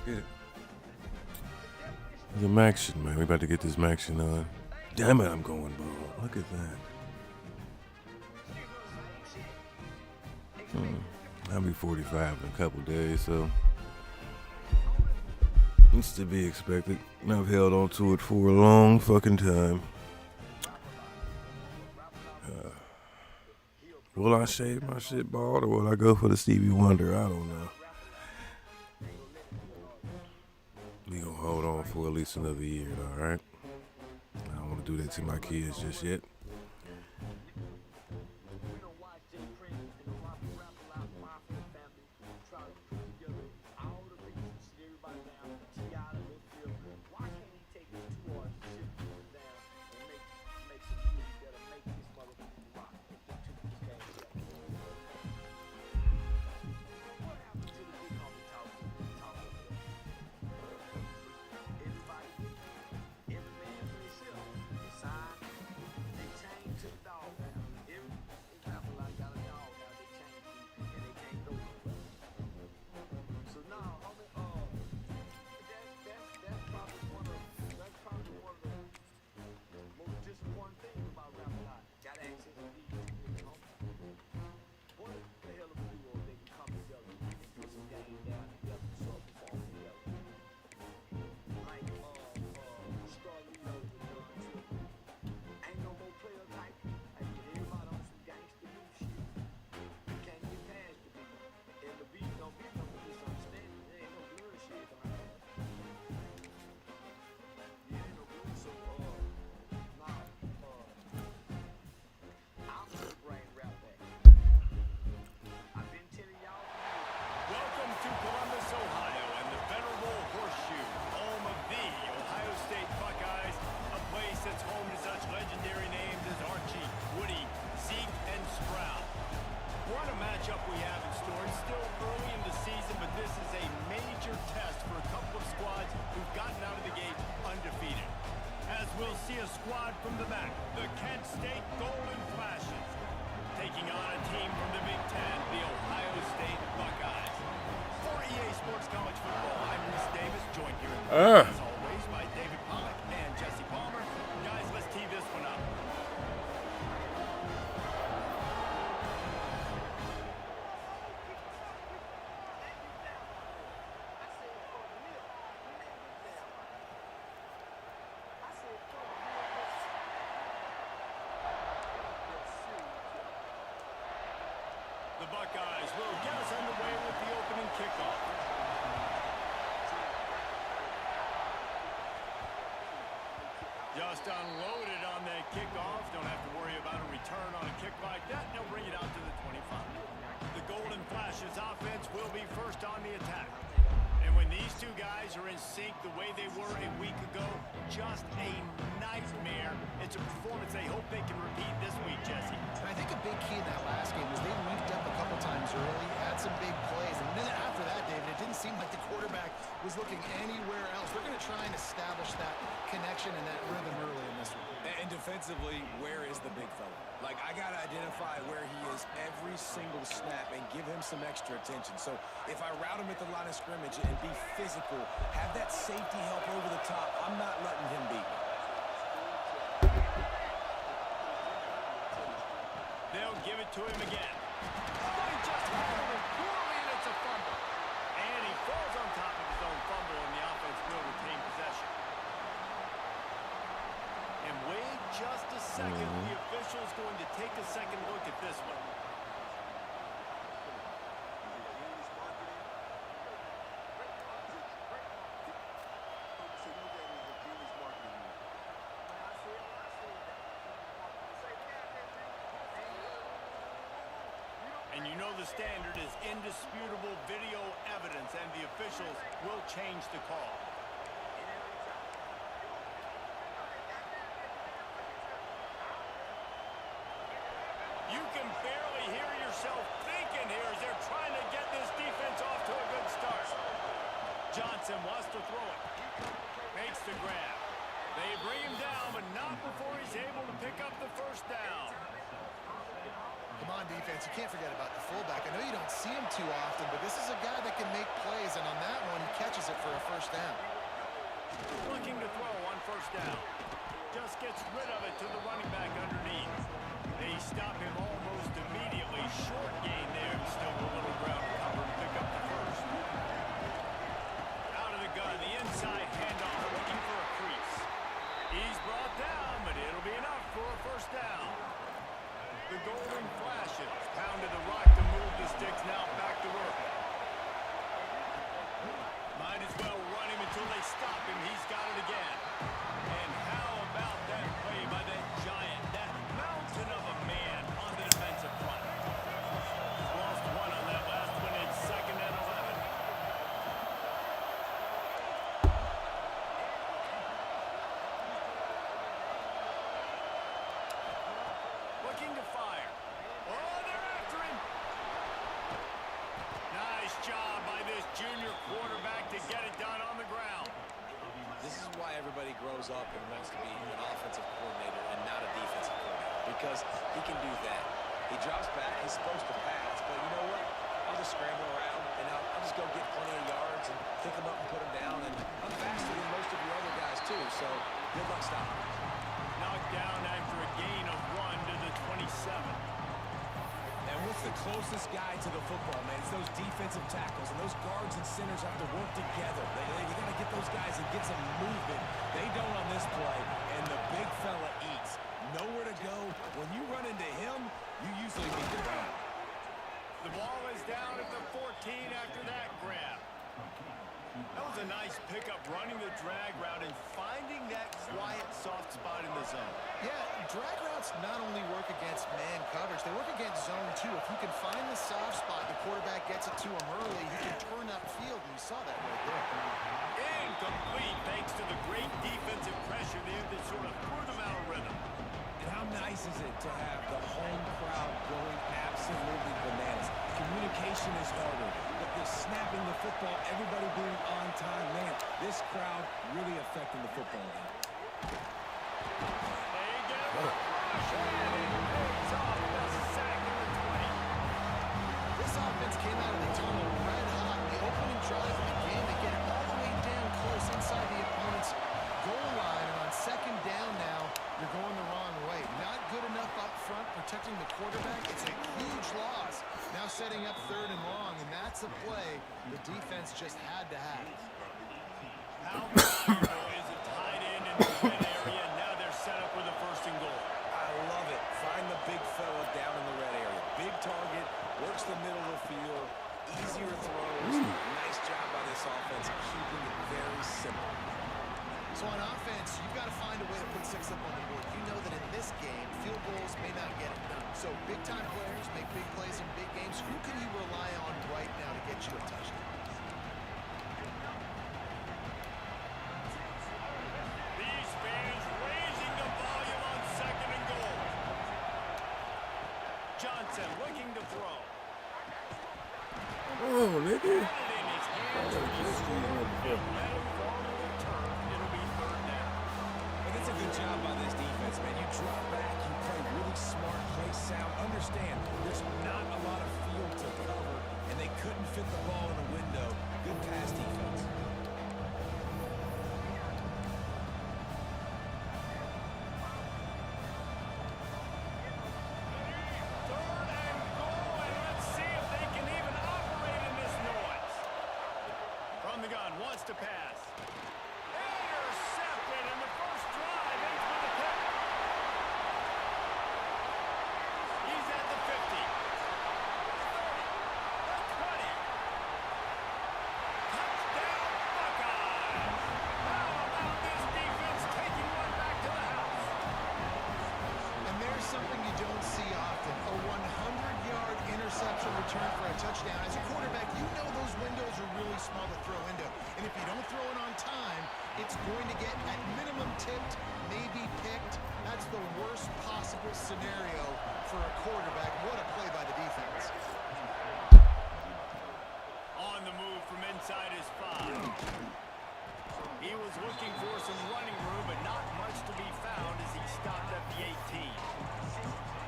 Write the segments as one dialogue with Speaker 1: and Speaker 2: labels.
Speaker 1: Yeah. The Maction, man. We about to get this Maction on. Damn it, I'm going bald. Look at that. I'll be 45 in a couple days, so it's to be expected. I've held on to it for a long fucking time. Will I shave my shit bald or will I go for the Stevie Wonder? I don't know. We gonna hold on for at least another year, alright? I don't want to do that to my kids just yet.
Speaker 2: Squad from the back, the Kent State Golden Flashes, taking on a team from the Big Ten, the Ohio State Buckeyes. For EA Sports College Football, I'm Reese Davis, joined here in the as always by David Pollack and Jesse Palmer. Guys, let's tee this one up. The Buckeyes will get us underway with the opening kickoff. Just unloaded on that kickoff. Don't have to worry about a return on a kick like that. They'll bring it out to the 25. The Golden Flashes offense will be first on the attack. And when these two guys are in sync the way they were a week ago, just a nightmare. It's a performance they hope they can repeat this week, Jesse.
Speaker 3: I think a big key in that last game was they linked up a couple times early, had some big plays. And then after that, David, it didn't seem like the quarterback was looking anywhere else. They're going to try and establish that connection and that rhythm early in this one.
Speaker 4: And defensively, where is the big fella? Like, I got to identify where he is every single snap and give him some extra attention. So if I route him at the line of scrimmage and be physical, have that safety help over the top, I'm not letting him beat me.
Speaker 2: They'll give it to him again. Oh, he just handled it poorly, and it's a fumble. And he falls on top of his own fumble, and the offense will retain possession. And wait just a second. The official's going to take a second look at this one. And you know the standard is indisputable video evidence, and the officials will change the call. You can barely hear yourself thinking here as they're trying to get this defense off to a good start. Johnson wants to throw it. Makes the grab. They bring him down, but not before he's able to pick up the first down.
Speaker 3: Come on, defense. You can't forget about the fullback. I know you don't see him too often, but this is a guy that can make plays, and on that one, he catches it for a first down.
Speaker 2: Looking to throw on first down. Just gets rid of it to the running back underneath. They stop him almost immediately. Short gain there. Still a little ground to cover to pick up the first. Out of the gun. The inside handoff. Looking for a crease. He's brought down, but it'll be enough for a first down. The golden flashes. Pounded the rock to move the sticks. Now back to work. Might as well run him until they stop him. He's got it again. And how about that play by that giant, that mountain of a man on the defensive front? Lost one on that last one. It's 2nd and 11. Looking to fire. Oh, they're after him. Nice job by this junior quarterback to get it done on the ground.
Speaker 4: This is why everybody grows up and wants to be an offensive coordinator and not a defensive coordinator, because he can do that. He drops back, he's supposed to pass, but you know what? I'll just scramble around, and I'll just go get plenty of yards and pick them up and put them down, and I'm faster than most of your other guys, too, so good luck stopping me.
Speaker 2: Knocked down after a gain of 1 to the 27.
Speaker 4: And what's the closest guy to the football, man? It's those defensive tackles, and those guards and centers have to work together. You got to get those guys and get some movement. They don't on this play, and the big fella eats. Nowhere to go. When you run into him, you usually need to run.
Speaker 2: The ball is down at the 14 after that grab. That was a nice pickup, running the drag route and finding that quiet, soft spot in the zone.
Speaker 3: Yeah, drag routes not only work against man coverage, they work against zone too. If you can find the soft spot, the quarterback gets it to him early, he can turn upfield, and you saw that right there.
Speaker 2: Incomplete, thanks to the great defensive pressure there that sort of threw them out of rhythm.
Speaker 4: And how nice is it to have the home crowd going absolutely bananas? Communication is harder, but the snapping the football, everybody being on time, man, this crowd really affecting the football game.
Speaker 2: They get a rush, and it pays off the sack in the 20.
Speaker 3: This offense came out of the tunnel red hot. The opening drive of the game, they get it all the way down close inside the opponent's goal line, and on 2nd down now, you're going the wrong way. Not good enough up front protecting the quarterback. It's a huge loss. Now setting up 3rd and long, and that's a play the defense just had to have.
Speaker 2: How valuable is a tight end in the red area? Now they're set up with a 1st and goal.
Speaker 4: I love it. Find the big fella down in the red area. Big target, works the middle of the field, easier throws. Nice job by this offense, keeping it very simple.
Speaker 3: So on offense, you've got to find a way to put 6 up on the board. You know that in this game, field goals may not get it done. So big-time players make big plays in big games. Who can you rely on right now to get you a touchdown?
Speaker 2: These fans raising the volume on 2nd and goal. Johnson looking to throw.
Speaker 1: Oh, nigga.
Speaker 2: Got it in his hands when he scored. Let him fall to the turf. It'll be 3rd down.
Speaker 4: And it's a good job by this defense, man. You drop back, you play really smart, play sound. Understand, there's not a lot of field to cover, and they couldn't fit the ball in a window. Good pass defense.
Speaker 2: Third and goal, and let's see if they can even operate in this noise. From the gun, wants to pass. Intercepted, and the first drive ends with a pick. He's at the 50. The 20. Touchdown, Buckeyes. How about this defense taking one back to the house?
Speaker 3: And there's something you don't see often, a 100-yard interception return for a touchdown. As a quarterback, you know those windows are really small to throw into. And if you don't throw it on time, it's going to get at minimum tipped, maybe picked. That's the worst possible scenario for a quarterback. What a play by the defense.
Speaker 2: On the move from inside his 5. He was looking for some running room, but not much to be found as he stopped at the 18.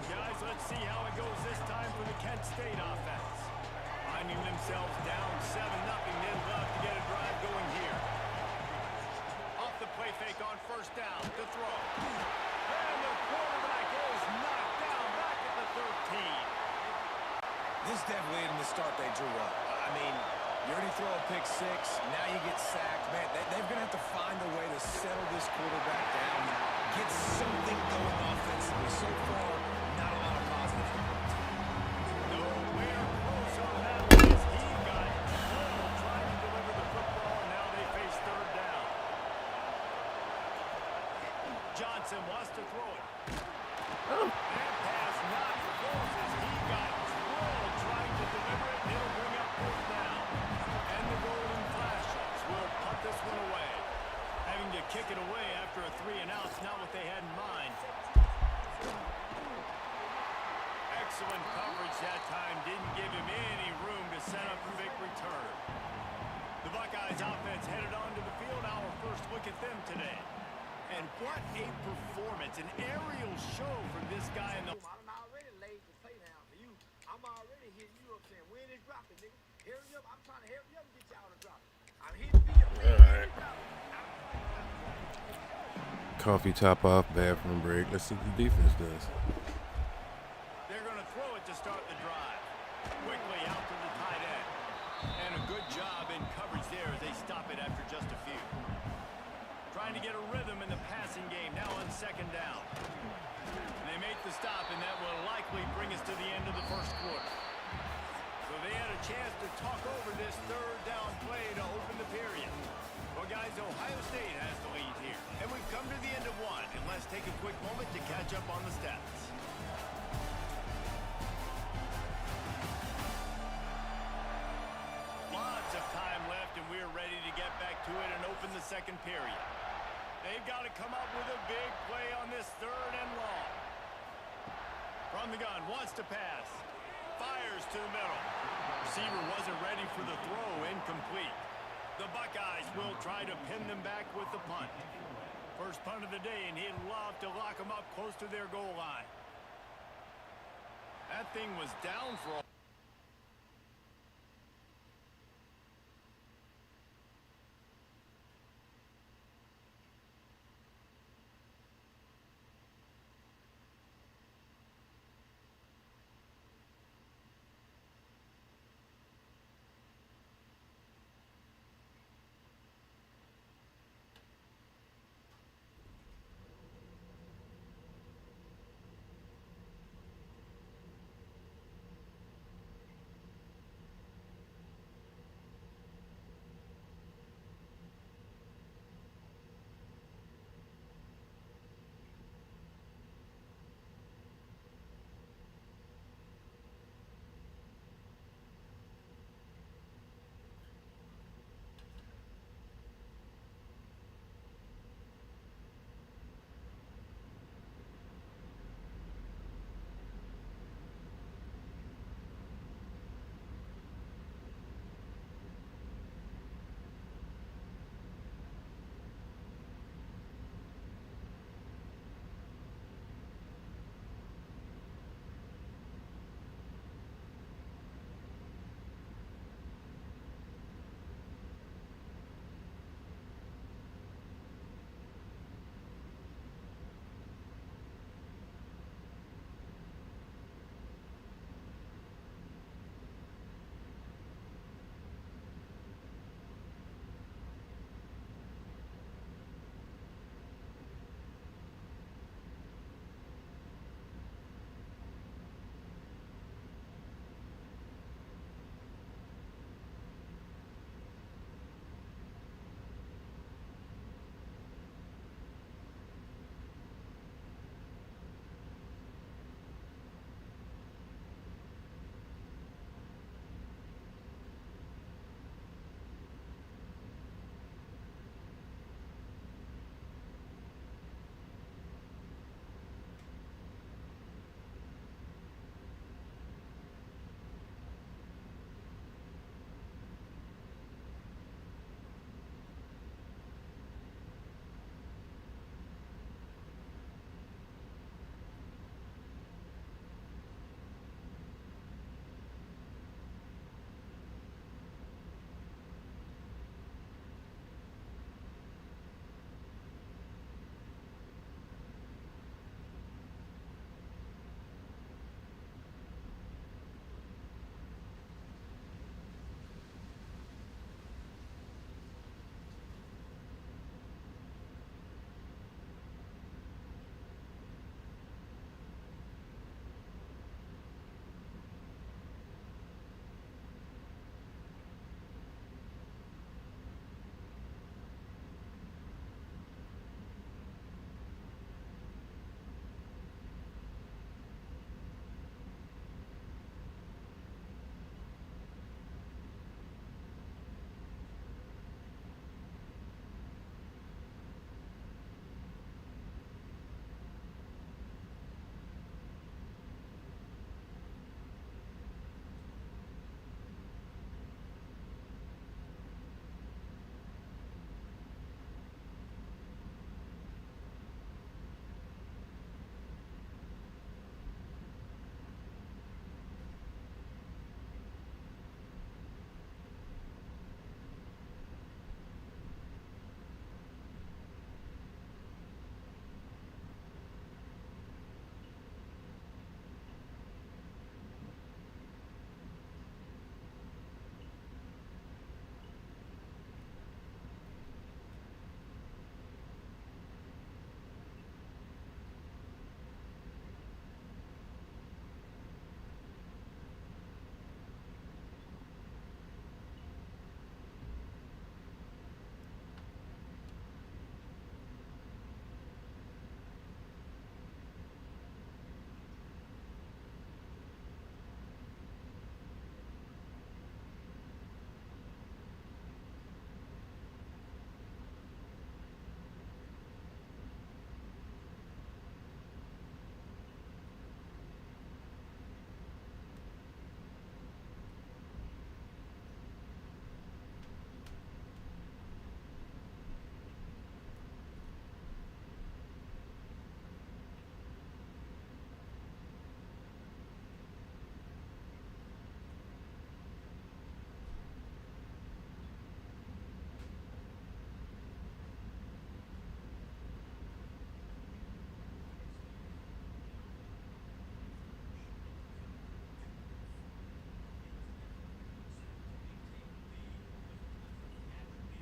Speaker 2: Guys, let's see how it goes this time for the Kent State offense. Finding themselves down 7-0, they'd love to get a drive going here.
Speaker 4: This definitely isn't the start they drew up. I mean, you already throw a pick six, now you get sacked. Man, they're going to have to find a way to settle this quarterback down, get something going offensively. So far, not a lot of positives to point to.
Speaker 2: Nowhere close on that one as he got drilled trying to deliver the football, and now they face third down. Johnson wants to throw it. That pass not close as he got drilled trying to deliver it, and it'll bring up fourth down. And the Golden Flashes will punt this one away. Having to kick it away after a 3-and-out's not what they had in mind. Excellent coverage that time. Didn't give him any room to set up a big return. The Buckeyes offense headed onto the field. Our first look at them today. And what a performance. An aerial show from this guy in the...
Speaker 5: I'm already laid the play down for you. I'm already hitting you up saying, when is dropping, nigga? Hurry up. I'm trying to hurry up and get y'all to drop it. I'm hitting me up.
Speaker 1: All right. Coffee top off, bathroom break. Let's see what the defense does.
Speaker 2: They're going to throw it to start the drive. Quickly out to the tight end. And a good job in coverage there as they stop it after just a few. Trying to get a rhythm in the passing game now on second down. And they make the stop, and that will likely bring us to the end of the first quarter. So they had a chance to talk over this third down play to open the period. Well, guys, Ohio State has the lead here. And we've come to the end of one. And let's take a quick moment to catch up on the stats. Lots of time left, and we're ready to get back to it and open the second period. They've got to come up with a big play on this third and long. From the gun, wants to pass. Fires to the middle. Receiver wasn't ready for the throw, incomplete. The Buckeyes will try to pin them back with the punt. First punt of the day, and he'd love to lock them up close to their goal line. That thing was down for a...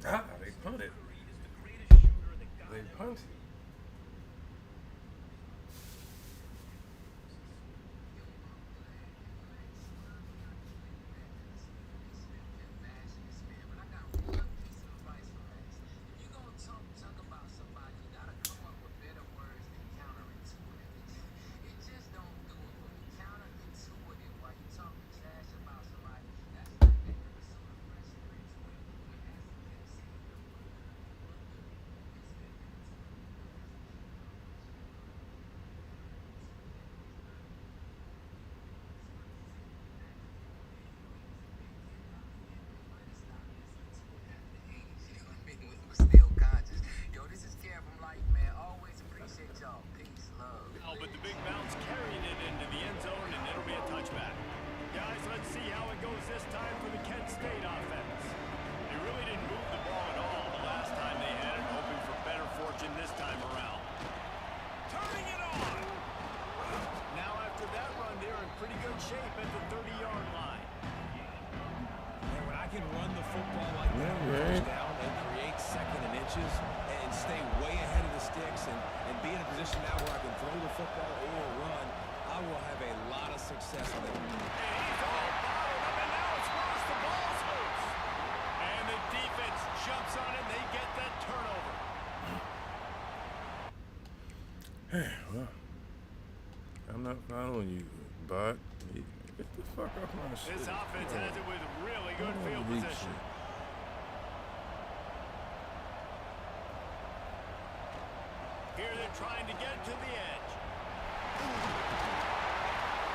Speaker 1: Ah, they punted. They punted.
Speaker 2: Oh, but the big bounce carried it into the end zone, and it'll be a touchback. Guys, let's see how it goes this time for the Kent State offense. They really didn't move the ball at all the last time they had it, hoping for better fortune this time around. Turning it on! Now after that run, they're in pretty good shape at the 30-yard line.
Speaker 4: And when I can run the football like that on first down and create second and inches and stay way ahead of the sticks and be in a position now where I can throw the football or run, I will have a lot of success with it.
Speaker 2: And he's all bottled up, and now it's lost. The ball's loose. And the defense jumps on it, and they get that turnover.
Speaker 1: Hey, well, I'm not following you, bud. Get the fuck off my shit.
Speaker 2: This offense has it with really good field position. Here they're trying to get to the edge.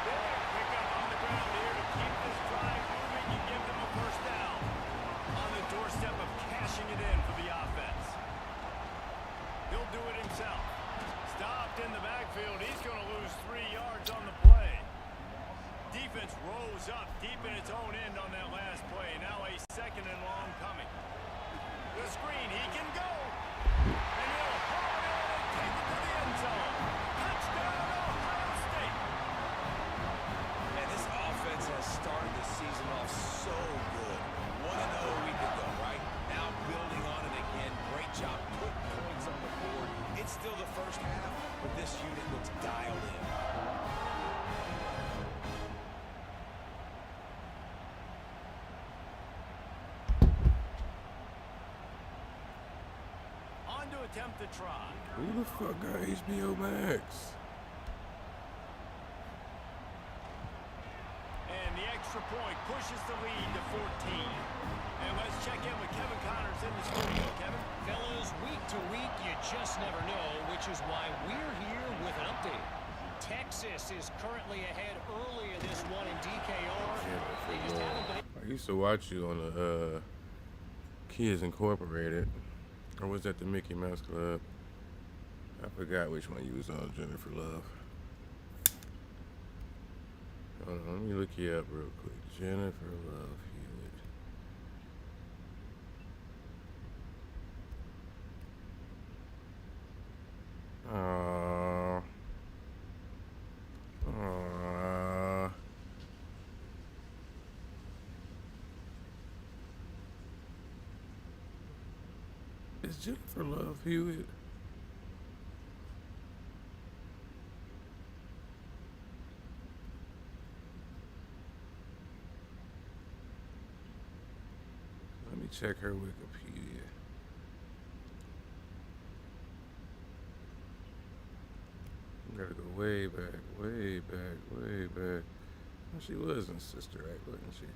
Speaker 2: Big pickup on the ground here to keep this drive moving and give them a first down. On the doorstep of cashing it in for the offense. He'll do it himself. Stopped in the backfield. He's going to lose 3 yards on the play. Defense rose up deep in its own end on that last play. Now a second and long coming. The screen, he can go. And he'll haul it in and take it to the end zone. Touchdown, Ohio State.
Speaker 4: And this offense has started the season off so good. 1-0 a week ago, right? Now building on it again. Great job putting points on the board. It's still the first half, but this unit looks dialed in.
Speaker 2: Attempt to try.
Speaker 1: Who the fuck got HBO Max?
Speaker 2: And the extra point pushes the lead to 14. And let's check in with Kevin Connors in the studio. Kevin?
Speaker 6: Fellas, week to week, you just never know, which is why we're here with an update. Texas is currently ahead early in this one in DKR. They just haven't been...
Speaker 1: I used to watch you on the Kids Incorporated. Or was that the Mickey Mouse Club? I forgot which one you was on, Jennifer Love. Hold on, let me look you up real quick. Jennifer Love Hewitt. Is Jennifer Love Hewitt? Let me check her Wikipedia. Gotta go way back, way back, way back. Well, she was in Sister Act, wasn't she?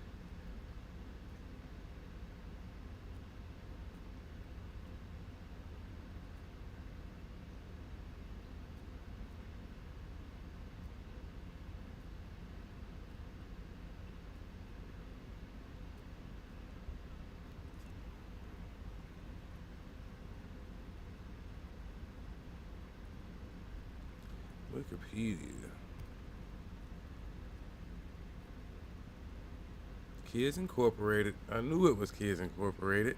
Speaker 1: Wikipedia. Kids Incorporated. I knew it was Kids Incorporated.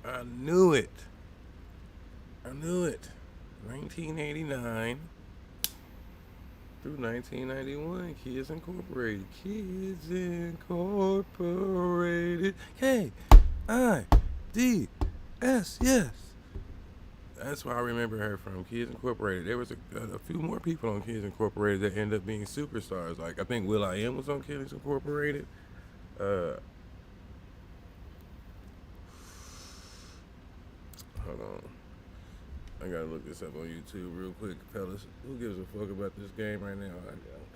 Speaker 1: I knew it. 1989 through 1991. Kids Incorporated. Kids Incorporated. K-I-D-S. Yes. That's where I remember her from, Kids Incorporated. There was a few more people on Kids Incorporated that ended up being superstars. Like, I think will.i.am was on Kids Incorporated. Hold on. I gotta look this up on YouTube real quick, fellas. Who gives a fuck about this game right now? I don't.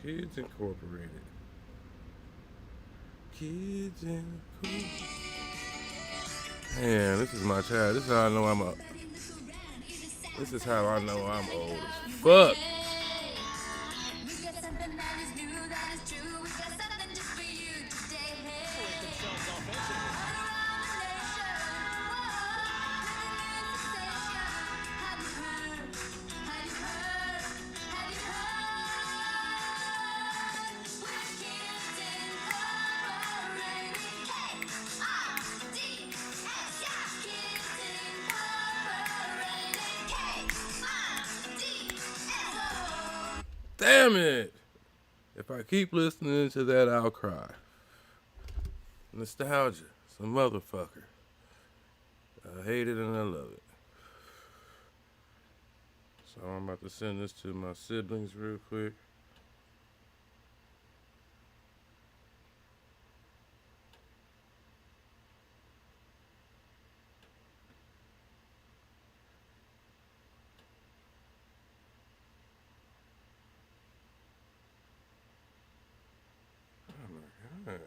Speaker 1: Kids Incorporated. Kids Incorporated. Man, this is my child. This is how I know I'm up. This is how I know I'm old as fuck. Damn it! If I keep listening to that, I'll cry. Nostalgia, some motherfucker. I hate it and I love it. So I'm about to send this to my siblings real quick. Oh my God.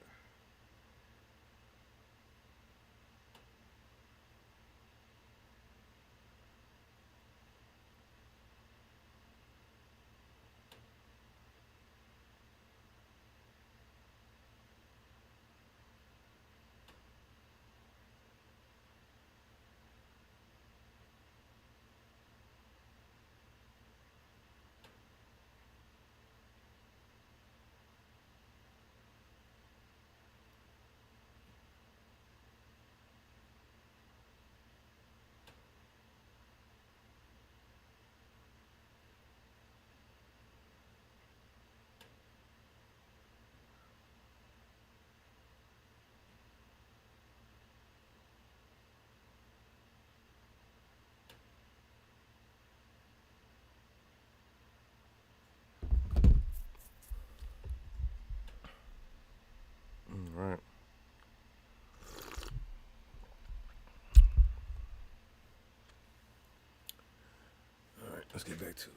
Speaker 1: All right. Let's get back to it.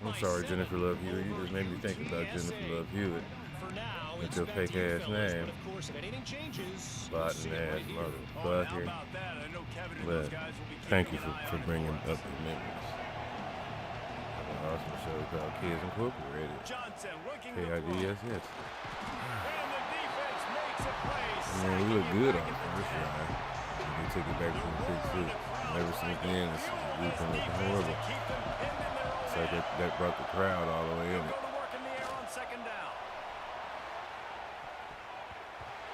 Speaker 1: I'm sorry, Jennifer Love Hewitt. You just made me think about Jennifer Love Hewitt. With your fake ass name. Rotten ass motherfucker. But thank you for bringing up the memories. An awesome show called Kids Incorporated. KIDS. I mean, we look good on the first drive. They took it back to the big foot. Ever since then, we've been looking horrible. It's like that brought the crowd all the way in.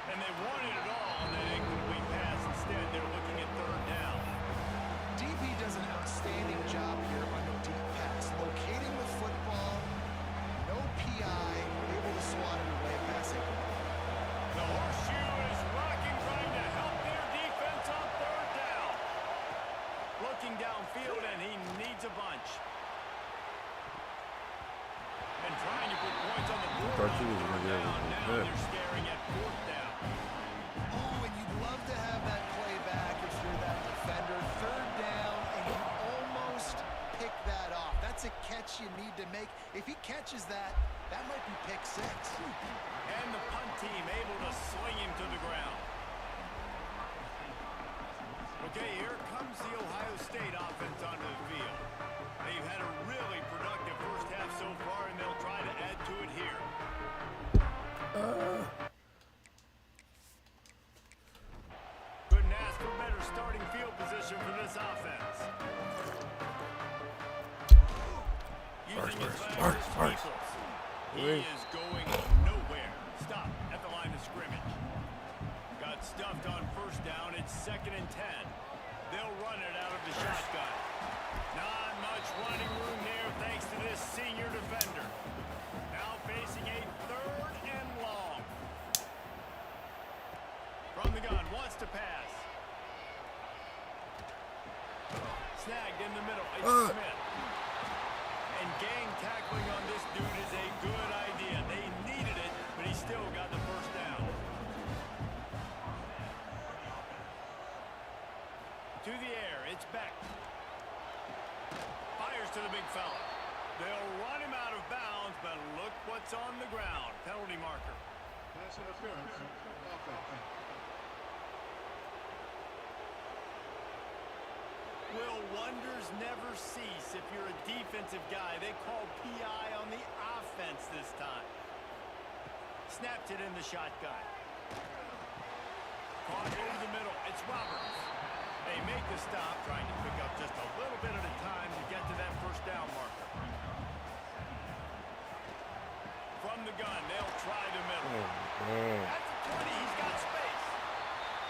Speaker 2: And they wanted it all on that incomplete pass. Instead, they're looking at third down.
Speaker 3: DB does an outstanding job here on the deep pass. Locating the football, no PI, able to swat it away passing.
Speaker 2: The horseshoe is rocking, trying to help their defense on third down. Looking downfield, and he needs a bunch. And trying to put points on the board.
Speaker 1: I thought you was going to be able to do
Speaker 2: Now
Speaker 1: that.
Speaker 2: they're staring at fourth down.
Speaker 3: Oh, and you'd love to have that play back if you're that defender. Third down, and you almost pick that off. That's a catch you need to make. If he catches that, that might be pick six.
Speaker 2: And the punt team able to swing him to the ground. Okay, here comes the Ohio State offense onto the field. They've had a really productive first half so far, and they'll try to add to it here. Couldn't ask for better starting field position for this offense. Using his legs, Eagles. He is going nowhere. Stop at the line of scrimmage. Got stuffed on first down. It's 2nd and 10. They'll run it out of the shotgun. Not much running room there thanks to this senior defender. Now facing a 3rd and long. From the the gun, wants to pass. Snagged in the middle. It's Smith. And gang tackling on this dude is a good idea. They needed it, but he still got the first down. To the air, it's Beck. Fires to the big fella. They'll run him out of bounds, but look what's on the ground. Penalty marker.
Speaker 5: Pass interference. Offense.
Speaker 2: Will wonders never cease if you're a defensive guy? They call PI on the offense this time. Snapped it in the shotgun. Caught over the middle. It's Roberts. They make the stop, trying to pick up just a little bit at a time to get to that first down marker. From the gun, they'll try the middle. That's a 20. He's got space.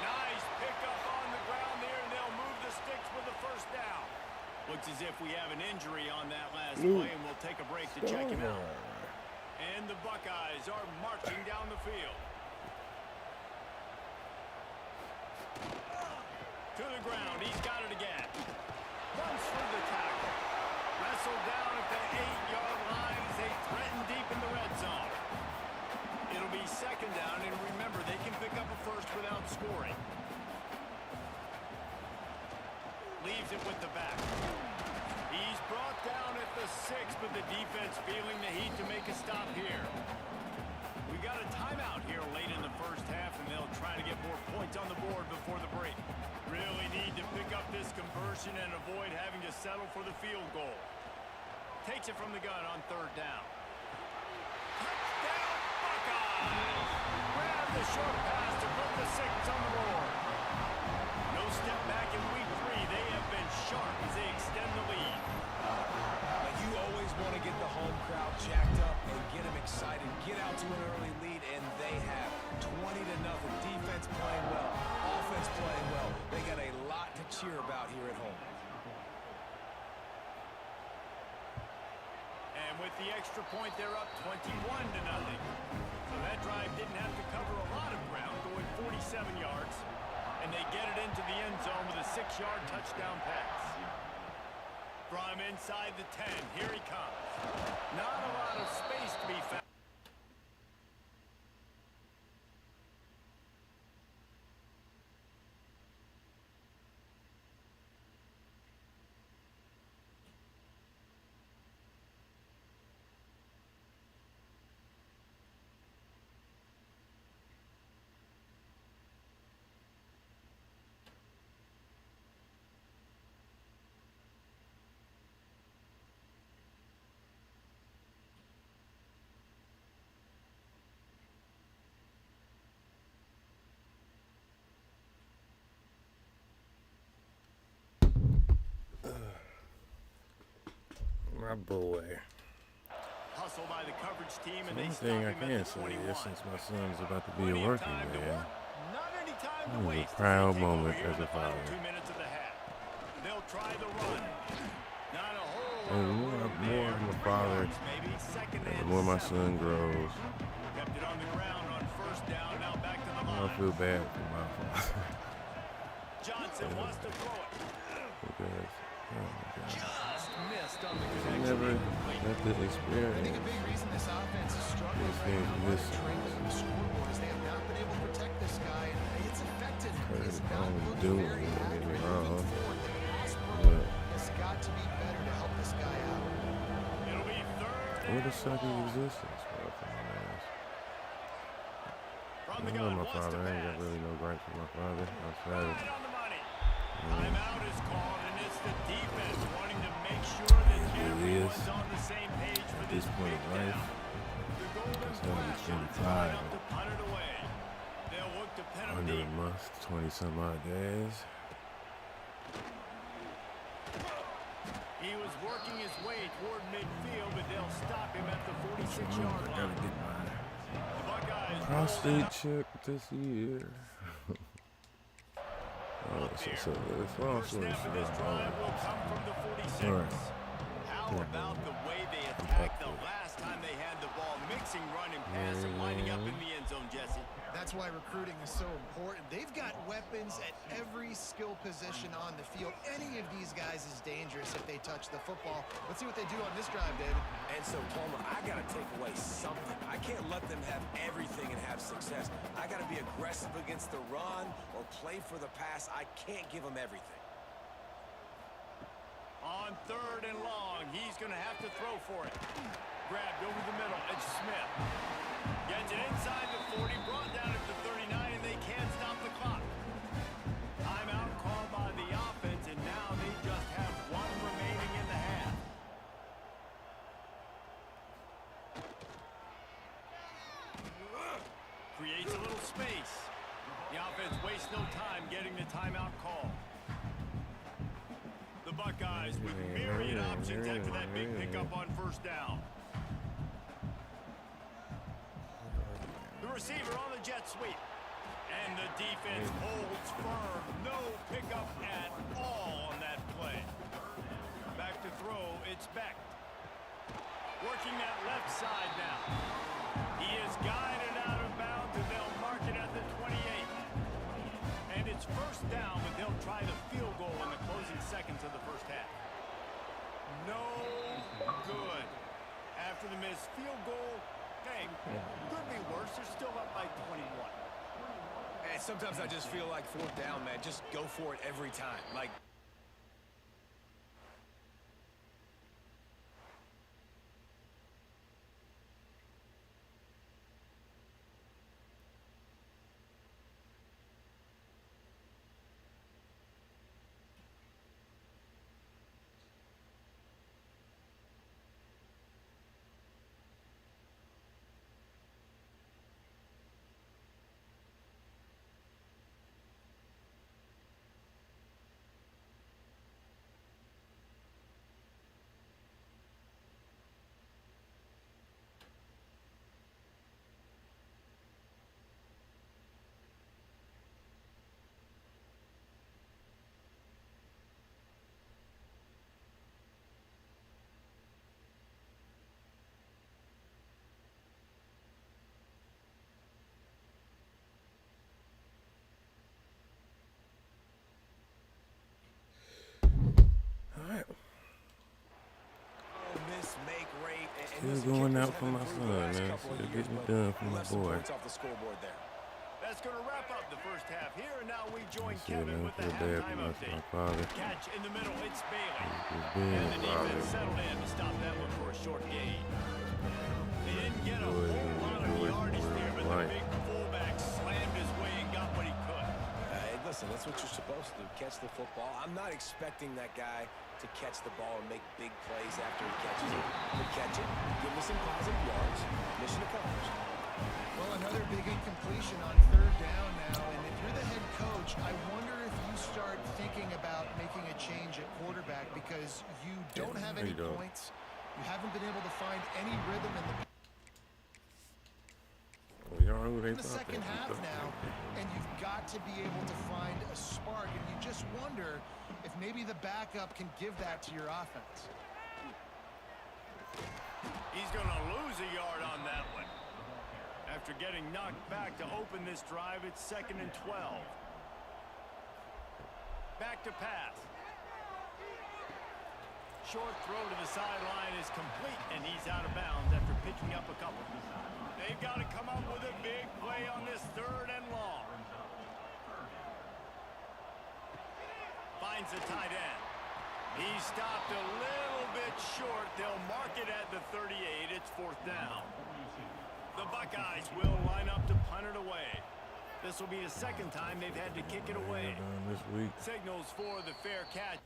Speaker 2: Nice pickup on the ground there, and they'll move the sticks with the first down. Looks as if we have an injury on that last play, and we'll take a break to check him out. And the Buckeyes are marching down the field. To the ground, he's got it again. Runs through the tackle. Wrestled down at the 8-yard line as they threaten deep in the red zone. It'll be second down, and remember, they can pick up a first without scoring. Leaves it with the back. He's brought down at the 6, but the defense feeling the heat to make a stop here. We got a timeout here late in the first half, and they'll try to get more points on the board before the break. Really need to pick up this conversion and avoid having to settle for the field goal. Takes it from the gun on third down. Touchdown, Buckeyes! Grab the short pass to put the 6 on the board. No step back in week 3. They have been sharp as they extend the lead.
Speaker 4: You always want to get the home crowd jacked up and get them excited. Get out to an early lead, and they have 20-0. Defense playing well. Offense playing well. They got a lot to cheer about here at home.
Speaker 2: And with the extra point, they're up 21-0. So that drive didn't have to cover a lot of ground, going 47 yards. And they get it into the end zone with a 6-yard touchdown pass. From inside the 10, here he comes. Not a lot of space to be found.
Speaker 1: My boy.
Speaker 2: Hustle by the coverage team, and
Speaker 1: One
Speaker 2: they
Speaker 1: thing I
Speaker 2: stop him
Speaker 1: can
Speaker 2: at the
Speaker 1: say
Speaker 2: 21.
Speaker 1: is since my son's about to be a
Speaker 2: Plenty of
Speaker 1: working
Speaker 2: time to
Speaker 1: man,
Speaker 2: work. Not any time to
Speaker 1: it was
Speaker 2: waste
Speaker 1: a
Speaker 2: as
Speaker 1: proud
Speaker 2: they take over
Speaker 1: moment
Speaker 2: here
Speaker 1: as
Speaker 2: in
Speaker 1: a
Speaker 2: the final
Speaker 1: father.
Speaker 2: 2 minutes of the half. They'll try the run. Not a whole lot
Speaker 1: And
Speaker 2: of
Speaker 1: the
Speaker 2: room
Speaker 1: more
Speaker 2: there.
Speaker 1: I'm a
Speaker 2: 3
Speaker 1: father,
Speaker 2: yards maybe. Second
Speaker 1: and the
Speaker 2: and
Speaker 1: more my
Speaker 2: 7.
Speaker 1: son grows,
Speaker 2: Kept it on the ground on first down. Now back to the
Speaker 1: I
Speaker 2: line.
Speaker 1: feel bad for my father.
Speaker 2: Johnson wants to throw it.
Speaker 1: Because, oh my God.
Speaker 2: Just missed on the
Speaker 1: He
Speaker 2: connection.
Speaker 1: never got the
Speaker 3: I think a
Speaker 1: experience.
Speaker 3: big reason this offense is struggling
Speaker 1: This
Speaker 3: right
Speaker 1: game
Speaker 3: now
Speaker 1: is
Speaker 3: is triangling the scoreboard is they have not been able to protect this guy, and it's affected. He
Speaker 1: Heard
Speaker 3: is
Speaker 1: it
Speaker 3: not
Speaker 1: on
Speaker 3: looking
Speaker 1: doing
Speaker 3: very
Speaker 1: it, don't get me
Speaker 3: accurate
Speaker 1: wrong.
Speaker 3: moving forward. The pass pro
Speaker 1: But
Speaker 3: has got to be better to help this guy out.
Speaker 2: It'll be third
Speaker 1: what a
Speaker 2: and
Speaker 1: sucky
Speaker 2: long.
Speaker 1: existence, bro, for my ass.
Speaker 2: From
Speaker 1: I
Speaker 2: the
Speaker 1: know
Speaker 2: gun,
Speaker 1: my
Speaker 2: wants
Speaker 1: father.
Speaker 2: to
Speaker 1: I ain't got
Speaker 2: pass.
Speaker 1: really no gripes with my father. Outside of,
Speaker 2: Right on the money.
Speaker 1: Mm.
Speaker 2: Timeout is called, and it's the defense wanting to make sure that
Speaker 1: It is.
Speaker 2: everyone's on the same page for
Speaker 1: At
Speaker 2: this
Speaker 1: this point
Speaker 2: big
Speaker 1: in life,
Speaker 2: down. The Golden
Speaker 1: it's only
Speaker 2: Flash on
Speaker 1: 25.
Speaker 2: time to punt it away. They'll look to pin him
Speaker 1: under a
Speaker 2: deep.
Speaker 1: month, 20 some odd days.
Speaker 2: He was working his way toward midfield, but they'll stop him at the
Speaker 1: I
Speaker 2: 46-yard
Speaker 1: gotta
Speaker 2: line.
Speaker 1: get my
Speaker 2: The Buckeyes
Speaker 1: prostate checked this year. Oh, so it's long
Speaker 2: First
Speaker 1: story
Speaker 2: snap of this
Speaker 1: short.
Speaker 2: drive will come from the 46.
Speaker 1: Alright.
Speaker 2: How about the way they attacked the last time they had the ball, mixing run and pass and winding up in the end zone, Jesse.
Speaker 3: That's why recruiting is so important. They've got weapons at every skill position on the field. Any of these guys is dangerous if they touch the football. Let's see what they do on this drive, David.
Speaker 4: And so, Palmer, I got to take away something. I can't let them have everything and have success. I got to be aggressive against the run or play for the pass. I can't give them everything.
Speaker 2: On 3rd and long, he's going to have to throw for it. Grabbed over the middle. It's Smith. Gets it inside the 40, brought down at the 39, and they can't stop the clock. Timeout called by the offense, and now they just have one remaining in the half. Creates a little space. The offense wastes no time getting the timeout call. The Buckeyes with myriad options after that big pickup on 1st down. The receiver on the jet sweep. And the defense holds firm. No pickup at all on that play. Back to throw, it's Beck. Working that left side now. He is guided out of bounds, and they'll mark it at the 28. And it's 1st down, but they'll try the field goal in the closing seconds of the 1st half. No good. After the missed field goal, hey, could be worse. They're still up by 21.
Speaker 4: And sometimes I just feel like 4th down, man. Just go for it every time. Like,
Speaker 1: Still going out for my son, man. Still getting it done for my boy.
Speaker 2: That's going to wrap up the 1st half here, and now we join
Speaker 1: Let's see,
Speaker 2: Kevin
Speaker 1: man.
Speaker 2: with the
Speaker 1: Feel bad
Speaker 2: halftime
Speaker 1: for
Speaker 2: update.
Speaker 1: my father.
Speaker 2: Catch in the middle, it's Bailey.
Speaker 1: Being
Speaker 2: And the defense
Speaker 1: father.
Speaker 2: settled in to stop that one for a short gain. They didn't get a whole lot of yardage there, but the big fullback slammed his way and got what he could.
Speaker 4: Hey, listen, that's what you're supposed to do, catch the football. I'm not expecting that guy to catch the ball and make big plays after he catches it. But catch it, give me some positive yards, mission accomplished.
Speaker 3: Well, another big incompletion on 3rd down now, and if you're the head coach, I wonder if you start thinking about making a change at quarterback because you don't have any points. You haven't been able to find any rhythm in the second half now, and you've got to be able to find a spark, and you just wonder if maybe the backup can give that to your offense.
Speaker 2: He's going to lose a yard on that one. After getting knocked back to open this drive, it's 2nd and 12. Back to pass. Short throw to the sideline is complete, and he's out of bounds after picking up a couple. They've got to come up with a big play on this 3rd and long. Finds the tight end. He stopped a little bit short. They'll mark it at the 38. It's 4th down. The Buckeyes will line up to punt it away. This will be the 2nd time they've had to kick it away.
Speaker 1: This week.
Speaker 2: Signals for the fair catch,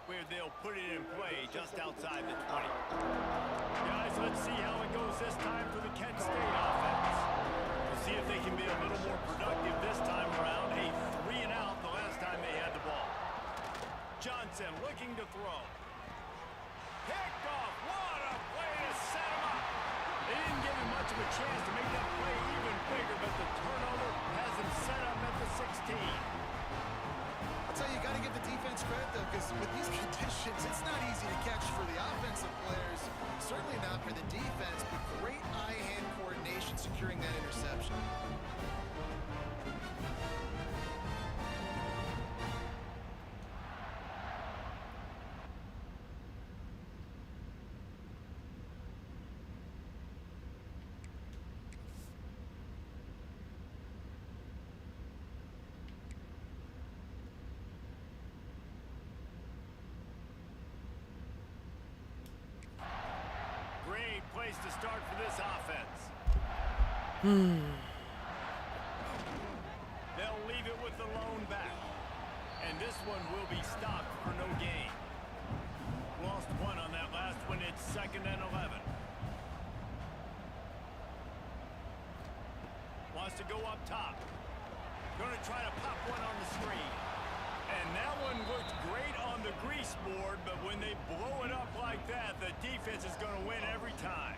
Speaker 2: where they'll put it in play just outside the 20. Guys, let's see how it goes this time for the Kent State offense. We'll see if they can be a little more productive this time around. A 3 and out the last time they had the ball. Johnson looking to throw. Picked off. What a play to set him up. They didn't give him much of a chance to make that play even bigger, but the turnover has him set up at the 16.
Speaker 3: I'll tell you, you got to give the defense credit, though, because with these conditions, it's not easy to catch for the offensive players. Certainly not for the defense, but great eye-hand coordination securing that interception.
Speaker 2: Great place to start for this offense. They'll leave it with the lone back. And this one will be stopped for no gain. Lost one on that last one. It's 2nd and 11. Wants to go up top. Going to try to pop one on the screen. And that one looked great on the grease board, but when they blow it up like that, the defense is going to win every time.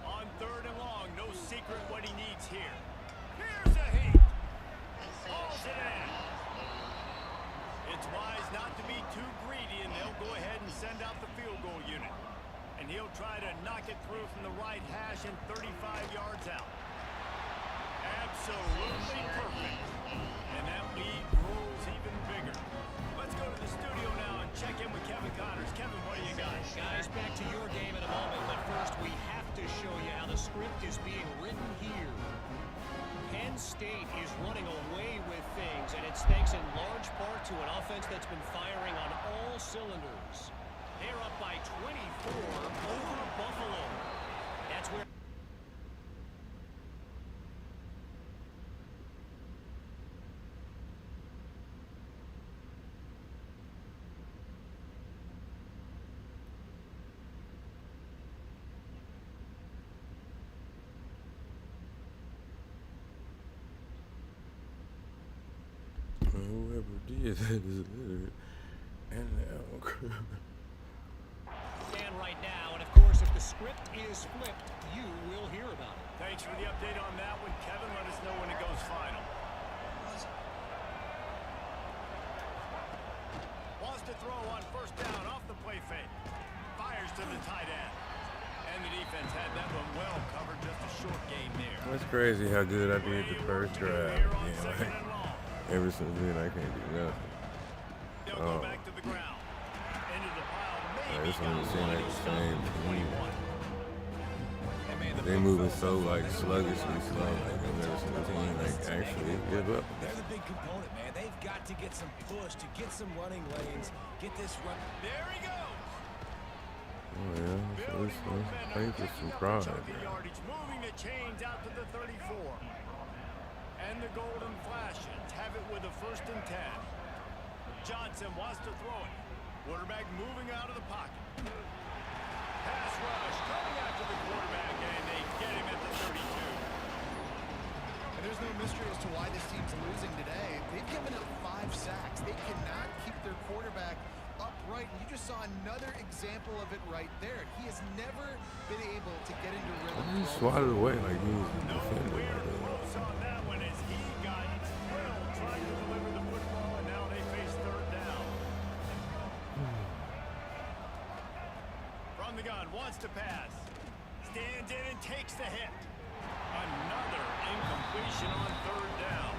Speaker 2: On 3rd and long, no secret what he needs here. Here's a heat. Hauls it in. It's wise not to be too greedy, and they'll go ahead and send out the field goal unit. And he'll try to knock it through from the right hash and 35 yards out. Absolutely perfect. And that lead grows even bigger. Let's go to the studio now and check in with Kevin Connors. Kevin, what do you got?
Speaker 6: Guys, back to your game in a moment, but first we have to show you how the script is being written here. Penn State is running away with things, and it's thanks in large part to an offense that's been firing on all cylinders. They're up by 24 over Buffalo. That's where...
Speaker 1: Whoever did that is literate. And
Speaker 6: stand right now, and of course, if the script is flipped, you will hear about it.
Speaker 2: Thanks for the update on that one, Kevin. Let us know when it goes final. Wants to throw on 1st down off the play fake. Fires to the tight end. And the defense had that one well covered. Just a short gain there.
Speaker 1: that's crazy how good I did the first drive.
Speaker 2: Here on
Speaker 1: Yeah,
Speaker 2: 2nd and long.
Speaker 1: ever since then, I can't do nothing.
Speaker 2: They'll go back to the ground. Into the pile. Maybe
Speaker 1: This one seems like the same to me.
Speaker 2: 21.
Speaker 1: They moving so like sluggishly slow. Like I've never seen a team like actually give up.
Speaker 4: They're the big component, man. They've got to get some push, to get some running lanes, get this run.
Speaker 2: There he goes.
Speaker 1: Oh yeah, so it's I think there's some pride there.
Speaker 2: Moving the chains out to the 34. And the Golden Flashes have it with a 1st and 10. Johnson wants to throw it. Quarterback moving out of the pocket. Pass rush coming after the quarterback, and they get him at the 32.
Speaker 3: And there's no mystery as to why this team's losing today. They've given up 5 sacks. They cannot keep their quarterback upright. And you just saw another example of it right there. He has never been able to get into rhythm.
Speaker 1: He swatted away like he was a
Speaker 2: No
Speaker 1: defender.
Speaker 2: weird close on that one as he got drilled trying to deliver the football, and now they face 3rd down. From the gun, wants to pass. Stands in and takes the hit. Another incompletion on 3rd down.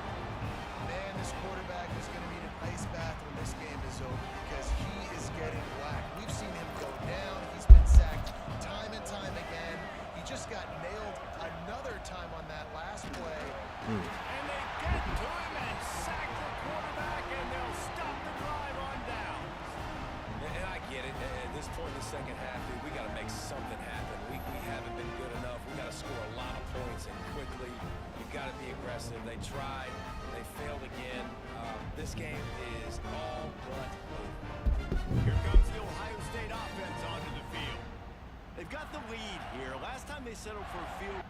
Speaker 3: Man, this quarterback is going to need an ice bath when this game is over because he is getting whacked. We've seen him go down. He's been sacked time and time again. He just got nailed another time on that last play.
Speaker 2: And they get to him and sack the quarterback, and they'll stop the drive on down.
Speaker 4: And I get it. At this point in the second half, dude, we got to make something happen. We haven't been good enough. We got to score a lot of points and quickly. You've got to be aggressive. They tried. They failed again. This game is all but over.
Speaker 2: Here comes the Ohio State offense onto the field. They've got the lead here. Last time they settled for a field.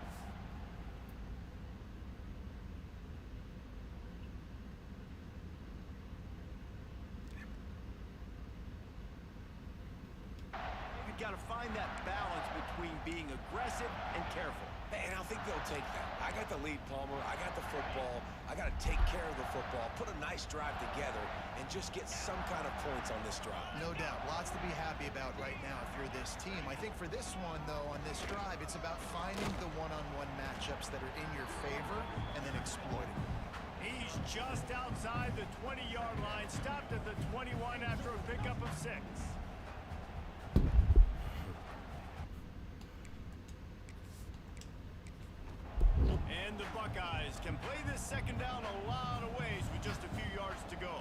Speaker 2: You've got to find that balance between being aggressive and careful.
Speaker 4: And I think they'll take that. I got the lead, Palmer. I got the football. I I got to take care of the football, put a nice drive together, and just get some kind of points on this drive.
Speaker 3: No doubt. Lots to be happy about right now if you're this team. I think for this one, though, on this drive, it's about finding the one-on-one matchups that are in your favor and then exploiting them.
Speaker 2: He's just outside the 20-yard line, stopped at the 21 after a pickup of 6. And the Buckeyes can play this second down a lot of ways with just a few yards to go.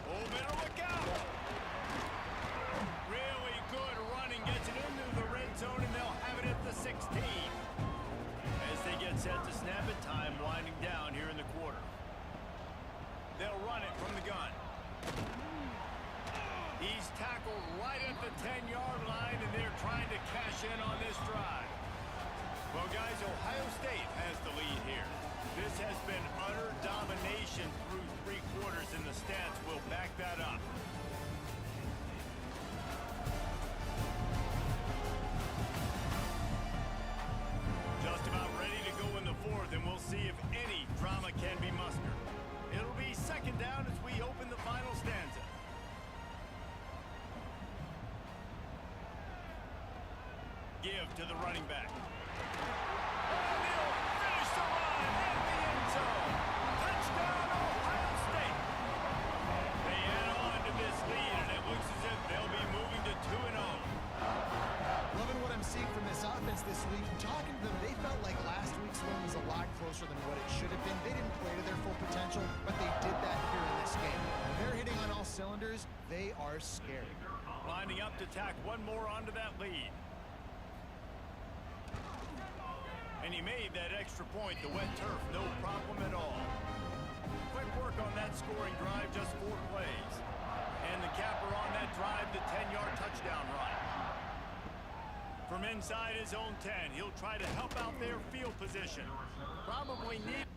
Speaker 2: Oh, better look out! Really good running, gets it into the red zone, and they'll have it at the 16. As they get set to snap it, time winding down here in the quarter. They'll run it from the gun. He's tackled right at the 10-yard line, and they're trying to cash in on this drive. Well, guys, Ohio State has the lead here. This has been utter domination through 3 quarters, and the stats will back that up. Just about ready to go in the 4th, and we'll see if any drama can be mustered. It'll be second down as we open the final stanza. Give to the running back. And he'll finish the run at the end zone. Touchdown, Ohio State. They add on to this lead, and it looks as if they'll be moving to 2-0.
Speaker 3: Loving what I'm seeing from this offense this week. Talking to them, they felt like last week's win was a lot closer than what it should have been. They didn't play to their full potential, but they did that here in this game. When they're hitting on all cylinders, they are scary.
Speaker 2: Lining up to tack one more onto that lead. And he made that extra point, the wet turf, no problem at all. Quick work on that scoring drive, just 4 plays. And the capper on that drive, the 10-yard touchdown run. From inside his own 10, he'll try to help out their field position. Probably need...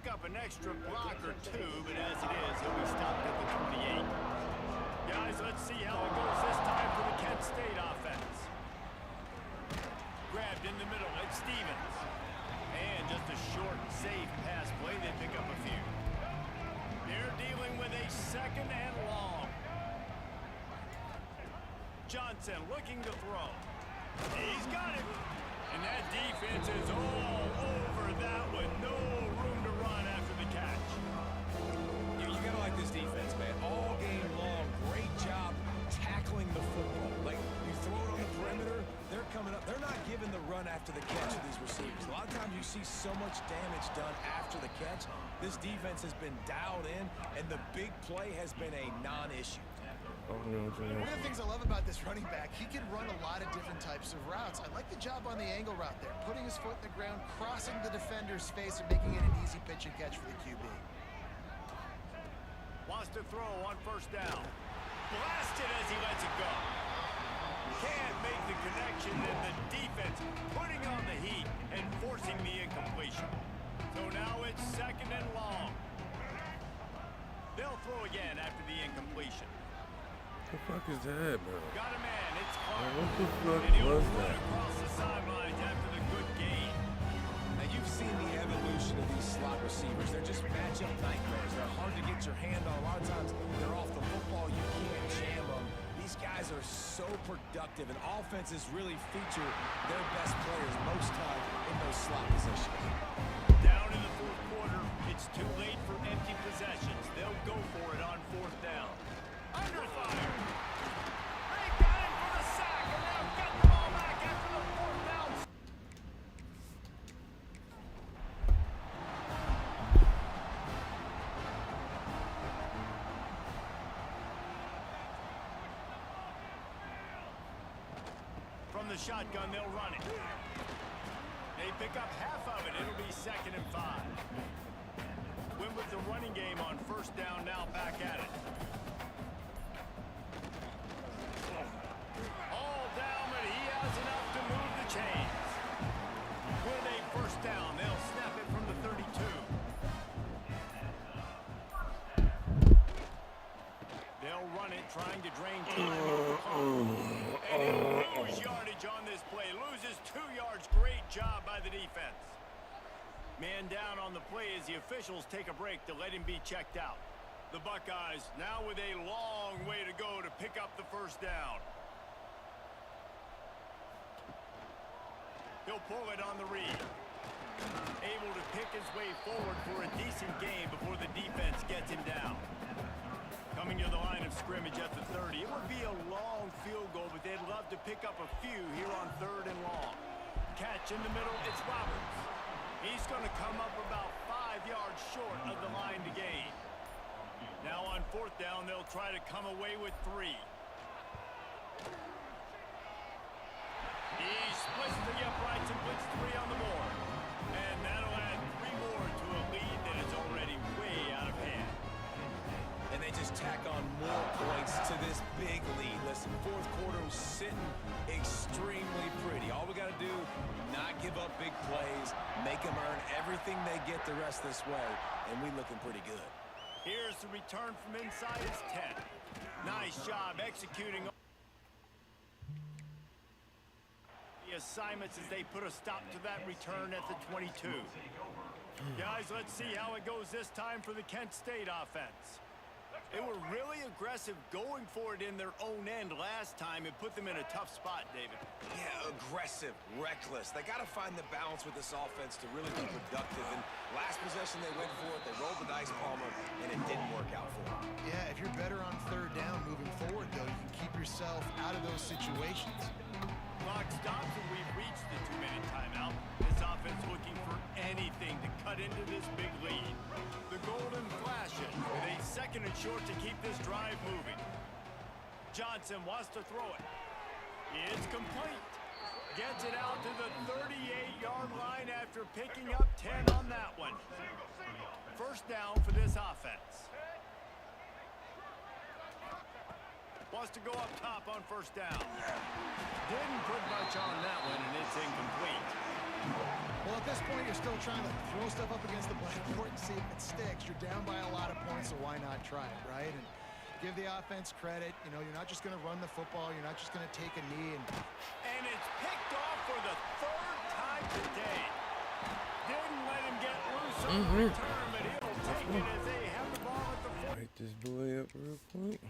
Speaker 2: Pick up an extra block or 2, but as it is, he'll be stopped at the 28. Guys, let's see how it goes this time for the Kent State offense. Grabbed in the middle, it's Stevens. And just a short, safe pass play, they pick up a few. They're dealing with a second and long. Johnson looking to throw. He's got it. And that defense is all over that one. No room to run after the catch.
Speaker 4: You gotta like this defense, man. All game long, great job tackling the football. Like, you throw it on the perimeter, they're coming up. They're not giving the run after the catch to these receivers. A lot of times you see so much damage done after the catch. This defense has been dialed in, and the big play has been a non-issue.
Speaker 3: One of the things I love about this running back, he can run a lot of different types of routes. I like the job on the angle route there, putting his foot in the ground, crossing the defender's face, and making it an easy pitch and catch for the QB.
Speaker 2: Wants to throw on first down. Blasted as he lets it go. Can't make the connection, and the defense putting on the heat and forcing the incompletion. So now it's second and long. They'll throw again after the incompletion.
Speaker 1: What the fuck is that, bro?
Speaker 2: Got a man, it's Clark.
Speaker 1: What the fuck
Speaker 2: And he'll
Speaker 1: was
Speaker 2: run
Speaker 1: that?
Speaker 2: across the sidelines after the good gain.
Speaker 4: Now, you've seen the evolution of these slot receivers. They're just matchup nightmares. They're hard to get your hand on. A lot of times, they're off the football. You can't jam them. These guys are so productive, and offenses really feature their best players most time in those slot positions.
Speaker 2: Down in the 4th quarter, it's too late for empty possessions. They'll go for it on 4th down. Under fire. They got him for the sack, and they'll get the ball back after the 4th down. From the shotgun, they'll run it. They pick up half of it. It'll be 2nd and 5. Win with the running game on first down, now back at it. All down, but he has enough to move the chains. With a first down, they'll snap it from the 32. They'll run it, trying to drain time. And defense. Man down on the play as the officials take a break to let him be checked out. The Buckeyes now with a long way to go to pick up the first down. He'll pull it on the read. Able to pick his way forward for a decent game before the defense gets him down. Coming to the line of scrimmage at the 30. It would be a long field goal, but they'd love to pick up a few here on 3rd and long. Catch in the middle, it's Roberts. He's going to come up about 5 yards short of the line to gain. Now on 4th down, they'll try to come away with 3. He splits the uprights and puts 3 on the board. And that'll add 3 more to a lead that is already way out of hand.
Speaker 4: And they just tack on more points to this big lead. Listen, 4th quarter was sitting extremely pretty. All we got to do, not give up big plays, make them earn everything they get the rest this way, and we looking pretty good.
Speaker 2: Here's the return from inside his 10. Nice job executing the assignments as they put a stop to that return at the 22. Guys, let's see how it goes this time for the Kent State offense. They were really aggressive going for it in their own end last time and put them in a tough spot, David.
Speaker 4: Yeah, aggressive, reckless. They got to find the balance with this offense to really be productive. And last possession they went for it, they rolled the dice, Palmer, and it didn't work out for them.
Speaker 3: Yeah, if you're better on 3rd down moving forward, though, you can keep yourself out of those situations.
Speaker 2: Clock stops and we've reached the 2-minute timeout. This offense looking for anything to cut into this big lead. The Golden Flashes with a 2nd and short to keep this drive moving. Johnson wants to throw it. It's complete. Gets it out to the 38-yard line after picking up 10 on that one. First down for this offense. Wants to go up top on 1st down. Didn't put much on that one, and it's incomplete.
Speaker 3: Well, at this point, you're still trying to throw stuff up against the blackboard and see if it sticks. You're down by a lot of points, so why not try it, right? And give the offense credit. You know, you're not just going to run the football. You're not just going to take a knee.
Speaker 2: And it's picked off for the 3rd time today. Didn't let him get loose on the return, but he'll take it as they have the ball at the 40.
Speaker 1: Write this boy up real quick.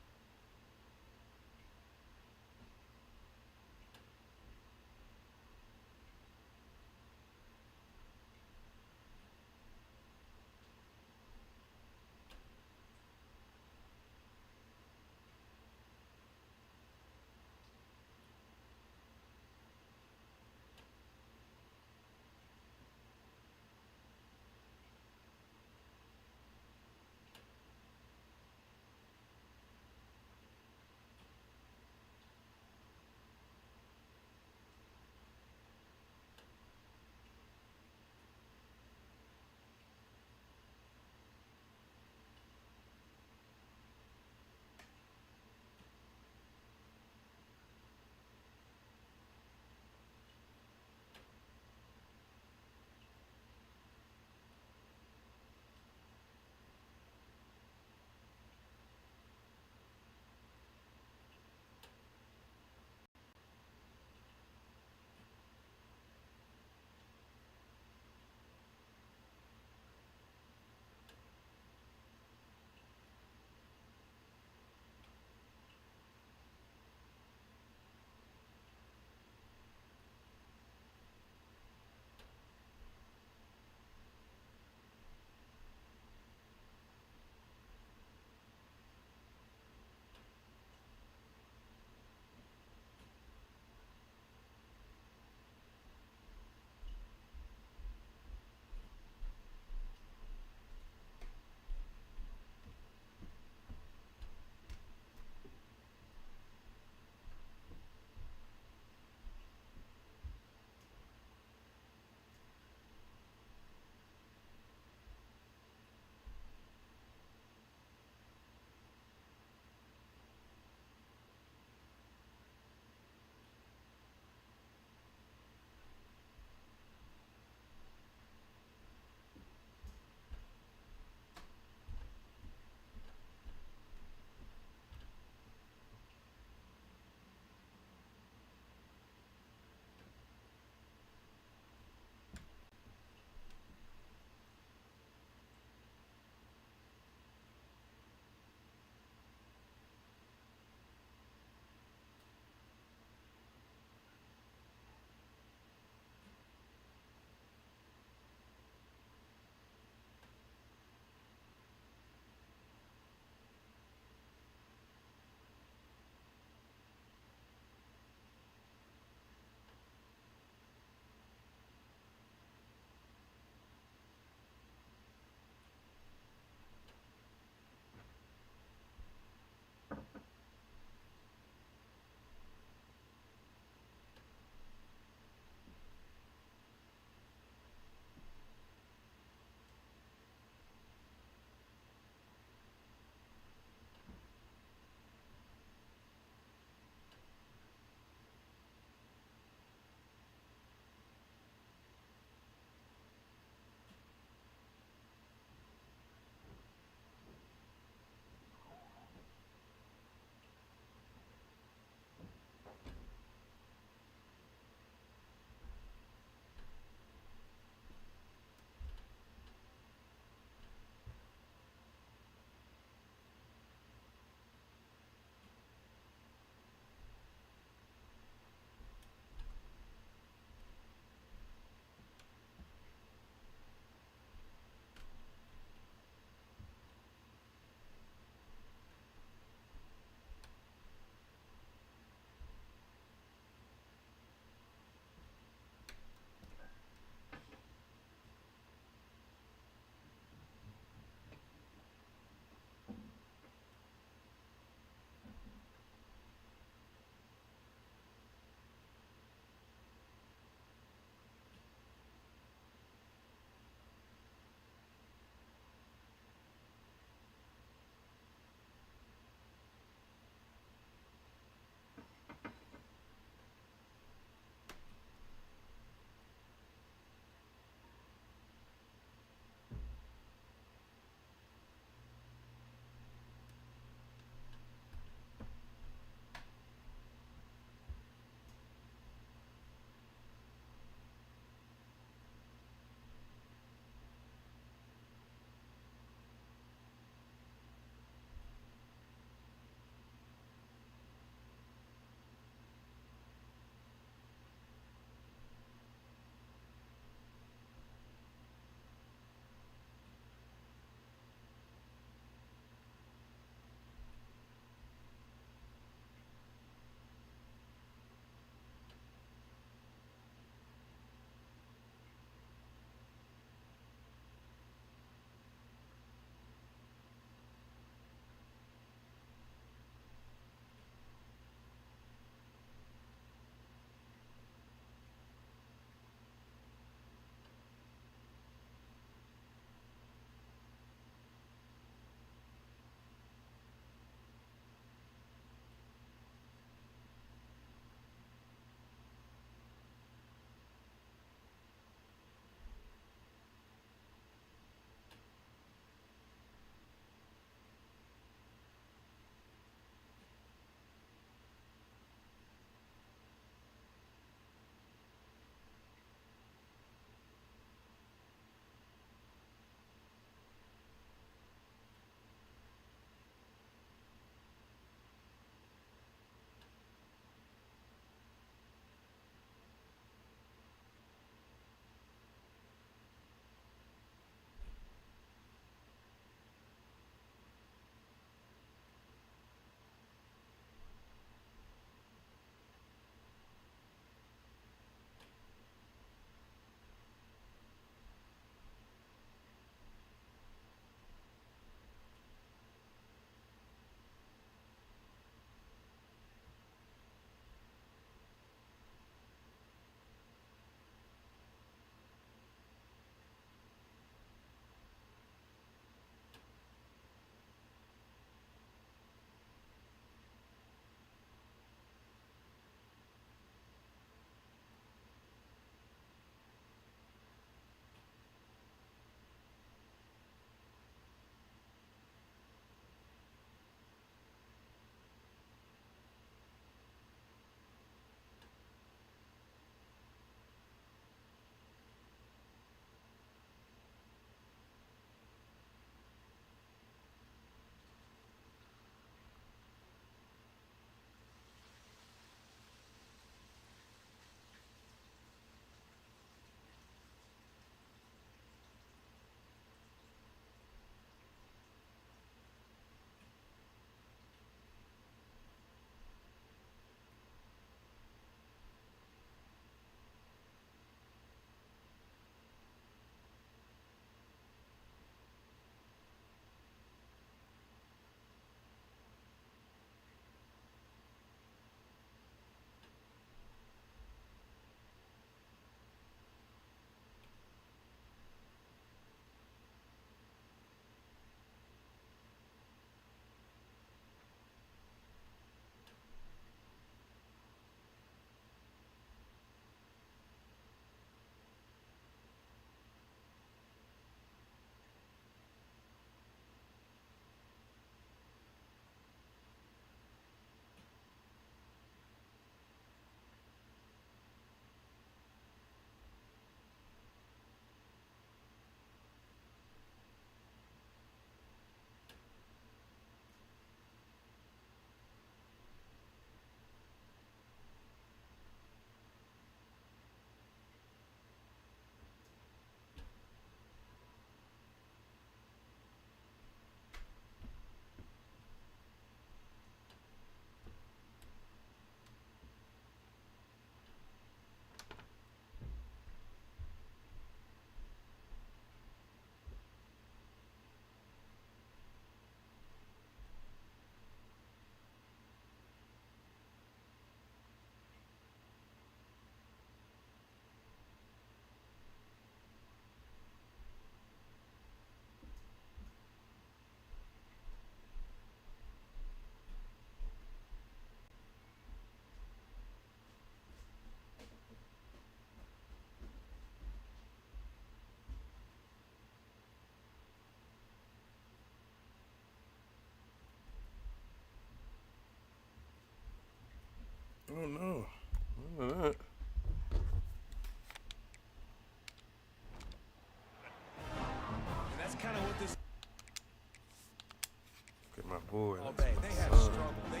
Speaker 1: boy.
Speaker 4: All day. They have struggled. They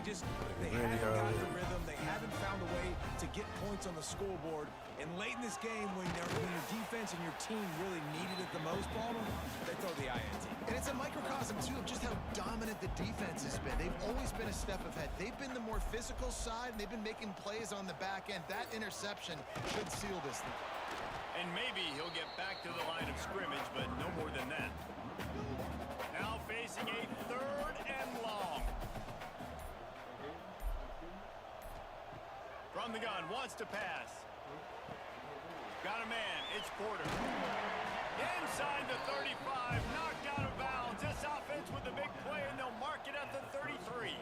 Speaker 4: haven't gotten the rhythm. They haven't found a way to get points on the scoreboard. And late in this game, when your defense and your team really needed it the most, Palmer, they throw the INT.
Speaker 3: And it's a microcosm, too, of just how dominant the defense has been. They've always been a step ahead. They've been the more physical side, and they've been making plays on the back end. That interception should seal this thing.
Speaker 2: And maybe he'll get back to the line of scrimmage, but no more than that. Now facing a 3rd and long. From the gun, wants to pass. Got a man, it's Porter. Inside the 35, knocked out of bounds. This offense with the big play, and they'll mark it at the 33.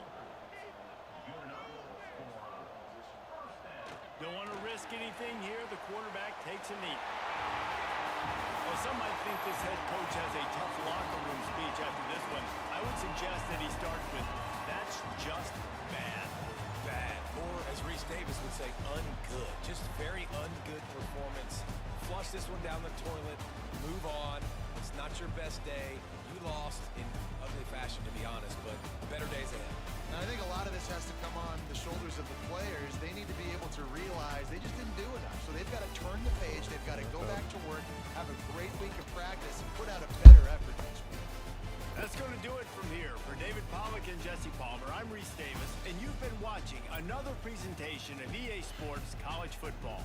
Speaker 2: Don't want to risk anything here. The quarterback takes a knee. Well, some might think this head coach has a tough locker room speech after this one. I would suggest that he starts with, "That's just bad."
Speaker 4: Bad. Or, as Reese Davis would say, ungood. Just very ungood performance. Flush this one down the toilet. Move on. It's not your best day. You lost in ugly fashion, to be honest, but better days ahead.
Speaker 3: Now, I think a lot of this has to come on the shoulders of the players. They need to be able to realize they just didn't do enough. So they've got to turn the page. They've got to go back to work, have a great week of practice, and put out a better effort next week.
Speaker 2: That's going to do it from here. For David Pollack and Jesse Palmer, I'm Reese Davis, and you've been watching another presentation of EA Sports College Football.